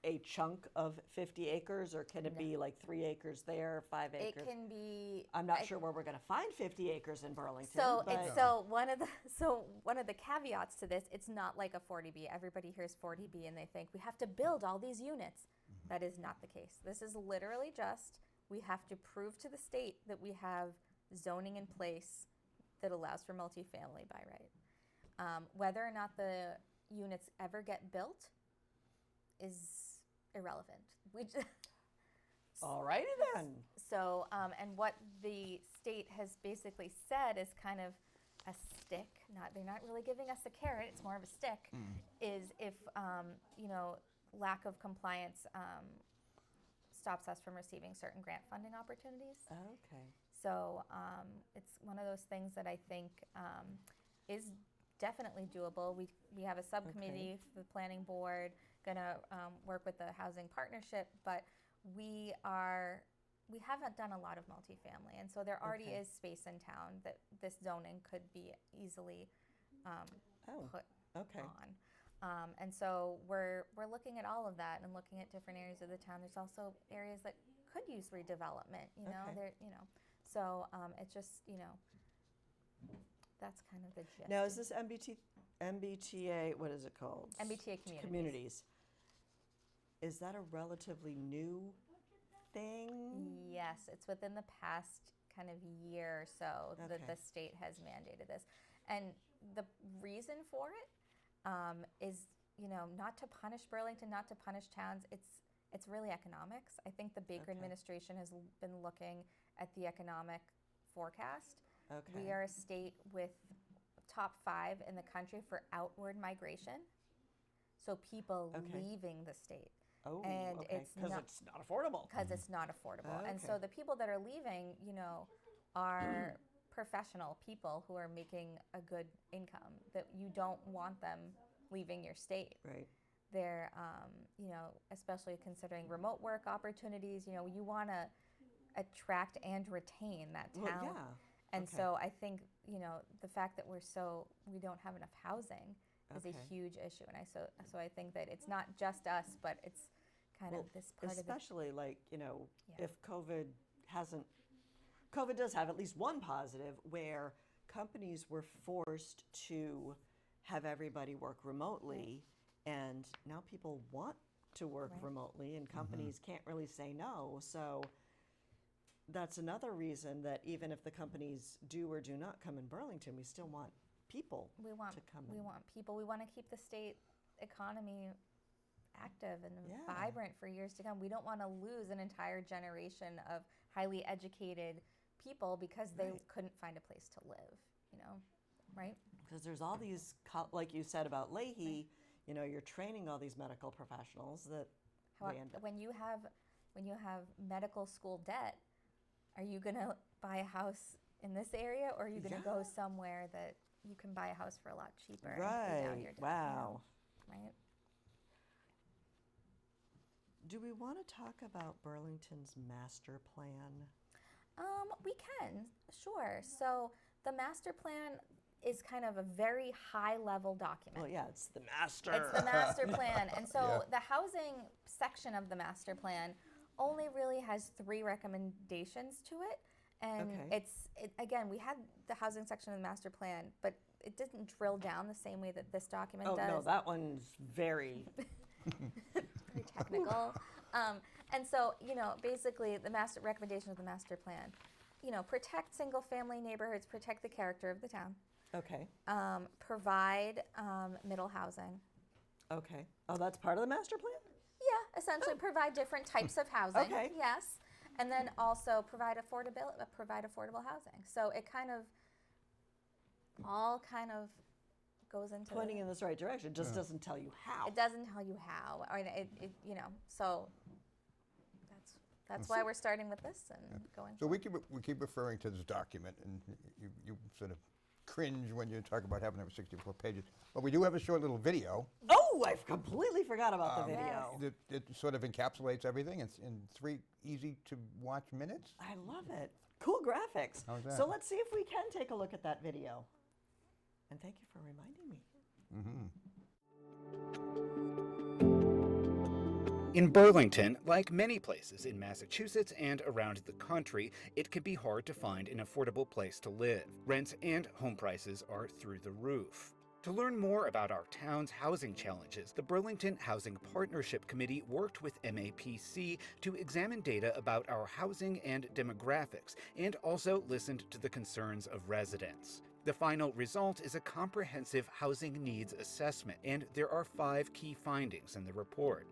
a chunk of 50 acres, or can it No. be like 3 acres there, 5 It acres? can be. I'm not sure where we're going to find 50 acres in Burlington. So but it's one of the caveats to this. It's not like a 40B. Everybody hears 40B and they think we have to build all these units. That is not the case. This is literally just we have to prove to the state that we have zoning in place that allows for multifamily by right. Whether or not the units ever get built is irrelevant. All righty then. So, and what the state has basically said is kind of a stick. They're not really giving us a carrot. It's more of a stick. Is if lack of compliance stops us from receiving certain grant funding opportunities. Okay. So it's one of those things that I think is definitely doable. We have a subcommittee for the planning board, going to work with the housing partnership, but we haven't done a lot of multifamily, and so there already is space in town that this zoning could be easily put on. And so we're looking at all of that and looking at different areas of the town. There's also areas that could use redevelopment, so it's just, that's kind of the gist. Now, is this MBTA, what is it called? MBTA Communities. Is that a relatively new thing? Yes, it's within the past kind of year or so that the state has mandated this. And the reason for it is, not to punish Burlington, not to punish towns. It's really economics. I think the Baker administration has been looking at the economic forecast. We are a state with top 5 in the country for outward migration. So people leaving the state. And it's because it's not affordable. Because it's not affordable. And so the people that are leaving, are professional people who are making a good income, that you don't want them leaving your state. Right. They're, especially considering remote work opportunities, you want to attract and retain that talent. Well, yeah. And so I think, the fact that we don't have enough housing is a huge issue. And so I think that it's not just us, but it's kind of this part especially of if COVID does have at least one positive where companies were forced to have everybody work remotely, and now people want to work remotely, and companies can't really say no. So that's another reason that even if the companies do or do not come in Burlington, we still want people to come in. We want people. We want to keep the state economy active and vibrant for years to come. We don't want to lose an entire generation of highly educated people because they couldn't find a place to live, right? Because there's all these, like you said about Leahy, you're training all these medical professionals that when you have medical school debt, are you going to buy a house in this area, or are you going to go somewhere that you can buy a house for a lot cheaper? And pay down your debt, Wow. Right. Do we want to talk about Burlington's master plan? We can, sure. So the master plan is kind of a very high-level document. Well, yeah, it's the master. It's the master plan. And so the housing section of the master plan only really has 3 recommendations to it. And again, we had the housing section of the master plan, but it didn't drill down the same way that this document does. Oh, no, that one's very... very technical. And so, basically the recommendation of the master plan, protect single-family neighborhoods, protect the character of the town. Okay. Provide middle housing. Okay. Oh, that's part of the master plan? Yeah, essentially provide different types of housing. Okay. Yes. And then also provide affordable housing. So it all goes into pointing in this right direction. It just doesn't tell you how. It doesn't tell you how. Or so that's why we're starting with this and going. So we keep referring to this document, and you sort of cringe when you talk about having over 64 pages. But we do have a short little video. Oh, I completely forgot about the video. It sort of encapsulates everything. It's in 3 easy-to-watch minutes. I love it. Cool graphics. How's that? So let's see if we can take a look at that video. And thank you for reminding me. In Burlington, like many places in Massachusetts and around the country, it can be hard to find an affordable place to live. Rents and home prices are through the roof. To learn more about our town's housing challenges, the Burlington Housing Partnership Committee worked with MAPC to examine data about our housing and demographics, and also listened to the concerns of residents. The final result is a comprehensive housing needs assessment, and there are 5 key findings in the report.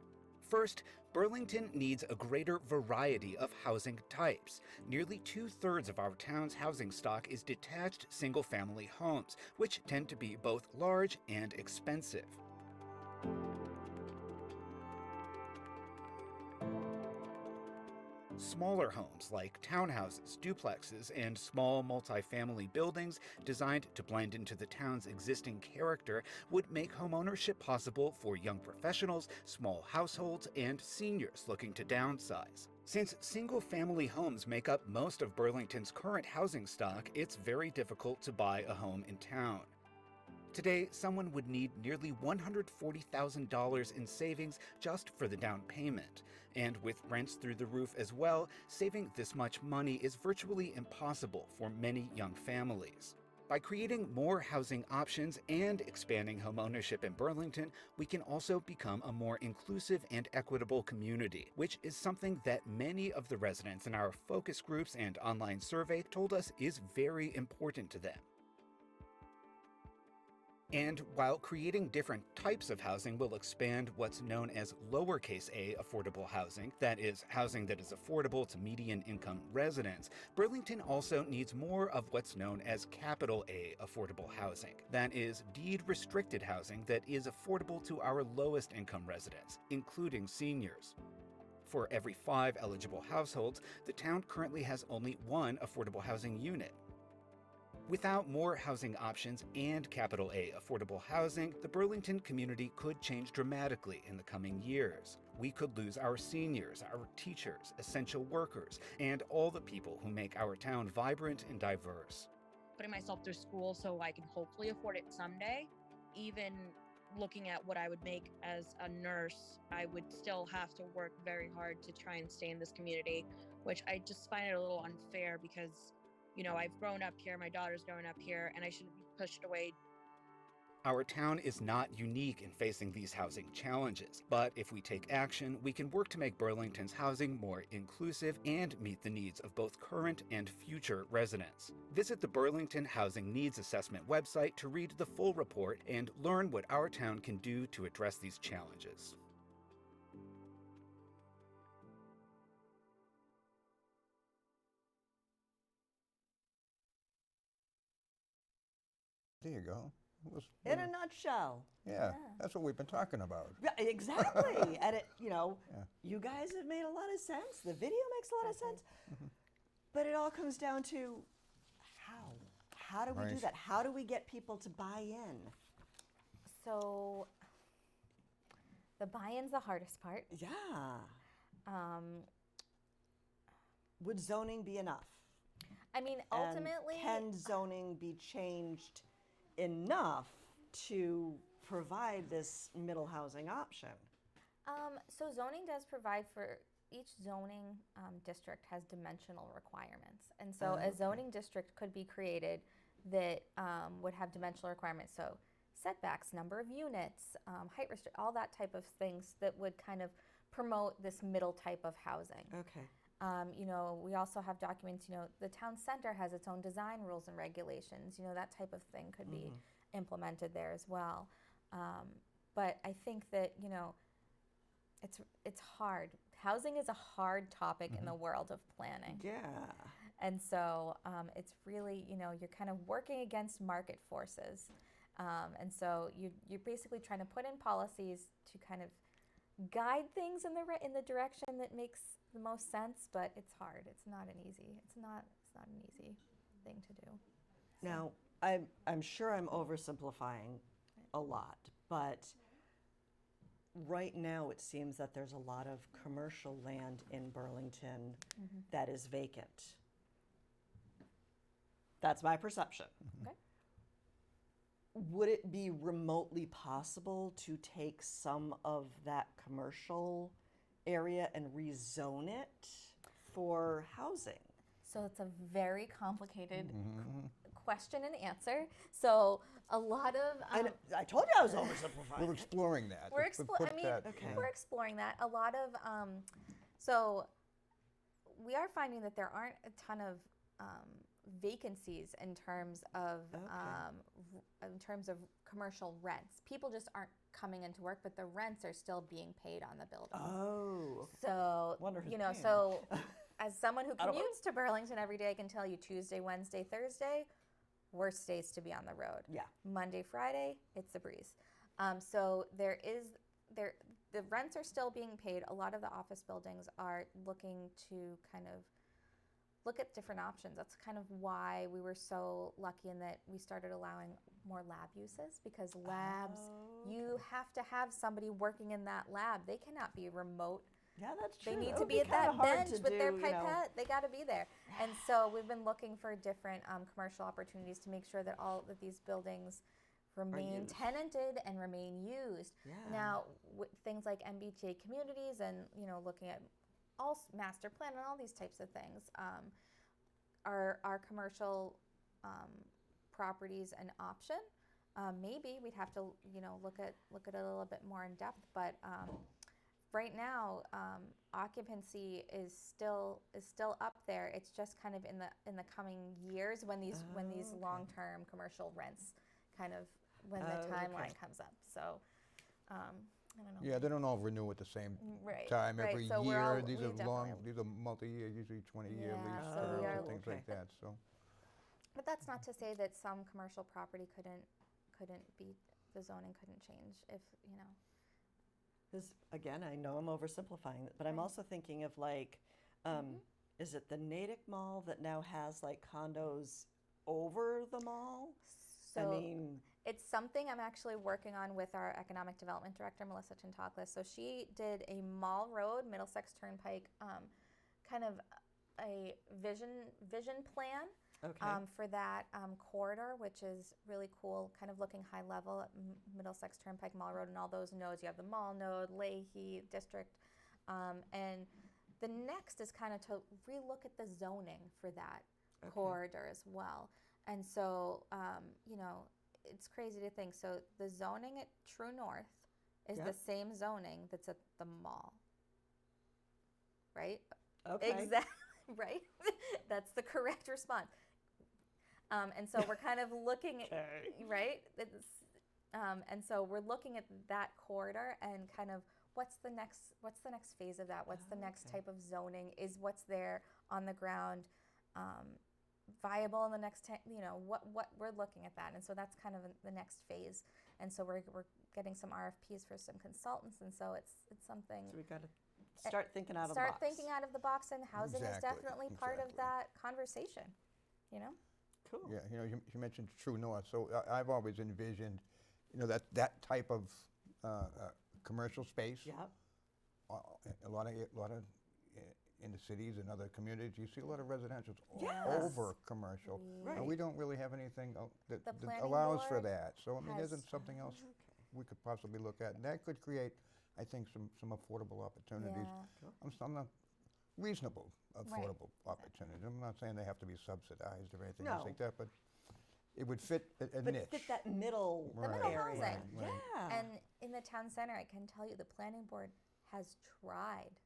First, Burlington needs a greater variety of housing types. Nearly 2/3 of our town's housing stock is detached single-family homes, which tend to be both large and expensive. Smaller homes like townhouses, duplexes, and small multifamily buildings designed to blend into the town's existing character would make homeownership possible for young professionals, small households, and seniors looking to downsize. Since single-family homes make up most of Burlington's current housing stock, it's very difficult to buy a home in town. Today, someone would need nearly $140,000 in savings just for the down payment. And with rents through the roof as well, saving this much money is virtually impossible for many young families. By creating more housing options and expanding homeownership in Burlington, we can also become a more inclusive and equitable community, which is something that many of the residents in our focus groups and online survey told us is very important to them. And while creating different types of housing will expand what's known as lowercase a affordable housing, that is, housing that is affordable to median income residents, Burlington also needs more of what's known as capital A affordable housing, that is, deed restricted housing that is affordable to our lowest income residents, including seniors. For every 5 eligible households, the town currently has only 1 affordable housing unit. Without more housing options and capital A affordable housing, the Burlington community could change dramatically in the coming years. We could lose our seniors, our teachers, essential workers, and all the people who make our town vibrant and diverse. Putting myself through school so I can hopefully afford it someday, even looking at what I would make as a nurse, I would still have to work very hard to try and stay in this community, which I just find it a little unfair because I've grown up here, my daughter's growing up here, and I shouldn't be pushed away. Our town is not unique in facing these housing challenges, but if we take action, we can work to make Burlington's housing more inclusive and meet the needs of both current and future residents. Visit the Burlington Housing Needs Assessment website to read the full report and learn what our town can do to address these challenges. There you go. It was, In a nutshell. yeah, that's what we've been talking about. Yeah, exactly. And you guys have made a lot of sense. The video makes a lot of sense. But it all comes down to how. How do we do Right. that? How do we get people to buy in? So the buy-in's the hardest part. Yeah. Um, Would zoning be enough? I mean, And ultimately, can zoning be changed enough to provide this middle housing option? so zoning does provide for each zoning district has dimensional requirements, and so Okay. a zoning district could be created that would have dimensional requirements. So setbacks, number of units, height restrict, all that type of things that would kind of promote this middle type of housing. Okay. We also have documents, the town center has its own design rules and regulations, that type of thing could be implemented there as well. But I think that, it's hard. Housing is a hard topic in the world of planning. Yeah. And so it's really, you're kind of working against market forces. And so you're basically trying to put in policies to kind of guide things in the direction that makes the most sense, but it's hard. It's not an easy thing to do. Now, I'm sure I'm oversimplifying a lot, but right now it seems that there's a lot of commercial land in Burlington that is vacant. That's my perception. Okay. Would it be remotely possible to take some of that commercial area and rezone it for housing? So it's a very complicated question and answer. So a lot of I told you I was oversimplifying. We're exploring that. we're Let's put that- Okay. we're exploring that. A lot of so we are finding that there aren't a ton of vacancies in terms of commercial rents. People just aren't coming into work, but the rents are still being paid on the building. Oh. So Wonder who's paying. so as someone who I don't know. commutes to Burlington every day, I can tell you Tuesday, Wednesday, Thursday, worst days to be on the road. Yeah. Monday, Friday, it's a breeze. So the rents are still being paid. A lot of the office buildings are looking to kind of look at different options. That's kind of why we were so lucky in that we started allowing more lab uses, because labs, you have to have somebody working in that lab. They cannot be remote. Yeah, that's true. They need That to would be at that kinda hard bench to with their do, you know. pipette. They got to be there. And so we've been looking for different commercial opportunities to make sure that all of these buildings remain used. tenanted and remain used. Yeah. Now, things like MBTA communities and, you know, looking at all master plan and all these types of things, are commercial properties an option? Maybe we'd have to, you know, look at it a little bit more in depth, but right now, occupancy is still up there. It's just kind of in the coming years when these okay. long-term commercial rents kind of when the timeline comes up. So I don't know. Yeah, they don't all renew at the same Right, time right. every So we're year. all- These we are definitely- these are multi-year, usually 20-year Yeah, lease so we terms are- and things like okay. that. So But that's not to say that some commercial property couldn't be, the zoning couldn't change if, you know. Because again, I know I'm oversimplifying it, but I'm Right. also thinking of like, is it the Natick Mall that now has like condos over the mall? So I mean, it's something I'm actually working on with our economic development director, Melissa Chintaklis. So she did a Mall Road, Middlesex Turnpike, kind of a vision plan okay. for that corridor, which is really cool, kind of looking high level at Middlesex Turnpike, Mall Road, and all those nodes. You have the Mall node, Leahy District, and the next is kind of to relook at the zoning for that corridor as well. And so, you know, it's crazy to think. So the zoning at True North is the same zoning that's at the mall, right? Okay. Exactly, right? That's the correct response. And so we're kind of looking at, right? And so we're looking at that corridor and kind of what's the next phase of that? What's the next type of zoning? Is what's there on the ground viable in the next 10, you know, what we're looking at that. And so that's kind of the next phase. And so we're getting some RFPs for some consultants. And so it's something. So we got to start thinking out of the box. Start thinking out of the box, and housing is definitely part of that conversation, you know? Cool. yeah, you know, you mentioned True North. So I've always envisioned, you know, that type of commercial space. Yeah. A lot of in the cities and other communities, you see a lot of residential Yes. over commercial, Right. and we don't really have anything that planning allows for board that. So I mean, has- isn't something else we could possibly look at, and that could create, I think, some affordable opportunities. Yeah. Some reasonable affordable opportunities. I'm not saying they have to be subsidized or anything else No. like that, but it would fit a But niche. fit that middle The middle area. housing. Right. Yeah. And in the town center, I can tell you the planning board has tried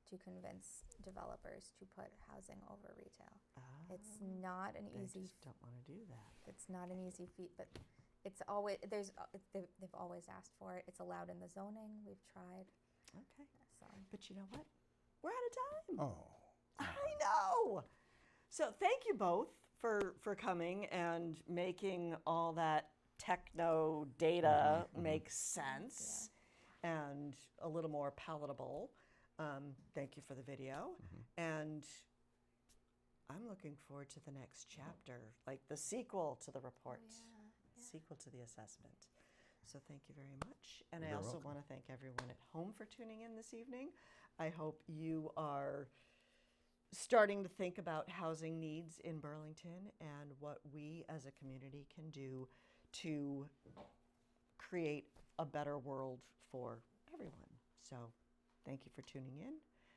to convince developers to put housing over retail. It's not an They easy. just don't want to do that. It's not an easy feat, but it's always they've always asked for it. It's allowed in the zoning. We've tried. Okay. So But you know what? We're out of time. Oh. I know. So thank you both for coming and making all that techno data make sense and a little more palatable. Thank you for the video. And I'm looking forward to the next chapter, like the sequel to the report, sequel to the assessment. So thank you very much. And I You're also welcome. want to thank everyone at home for tuning in this evening. I hope you are starting to think about housing needs in Burlington and what we as a community can do to create a better world for everyone. So thank you for tuning in.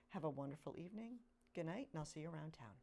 Have a wonderful evening. Good night, and I'll see you around town.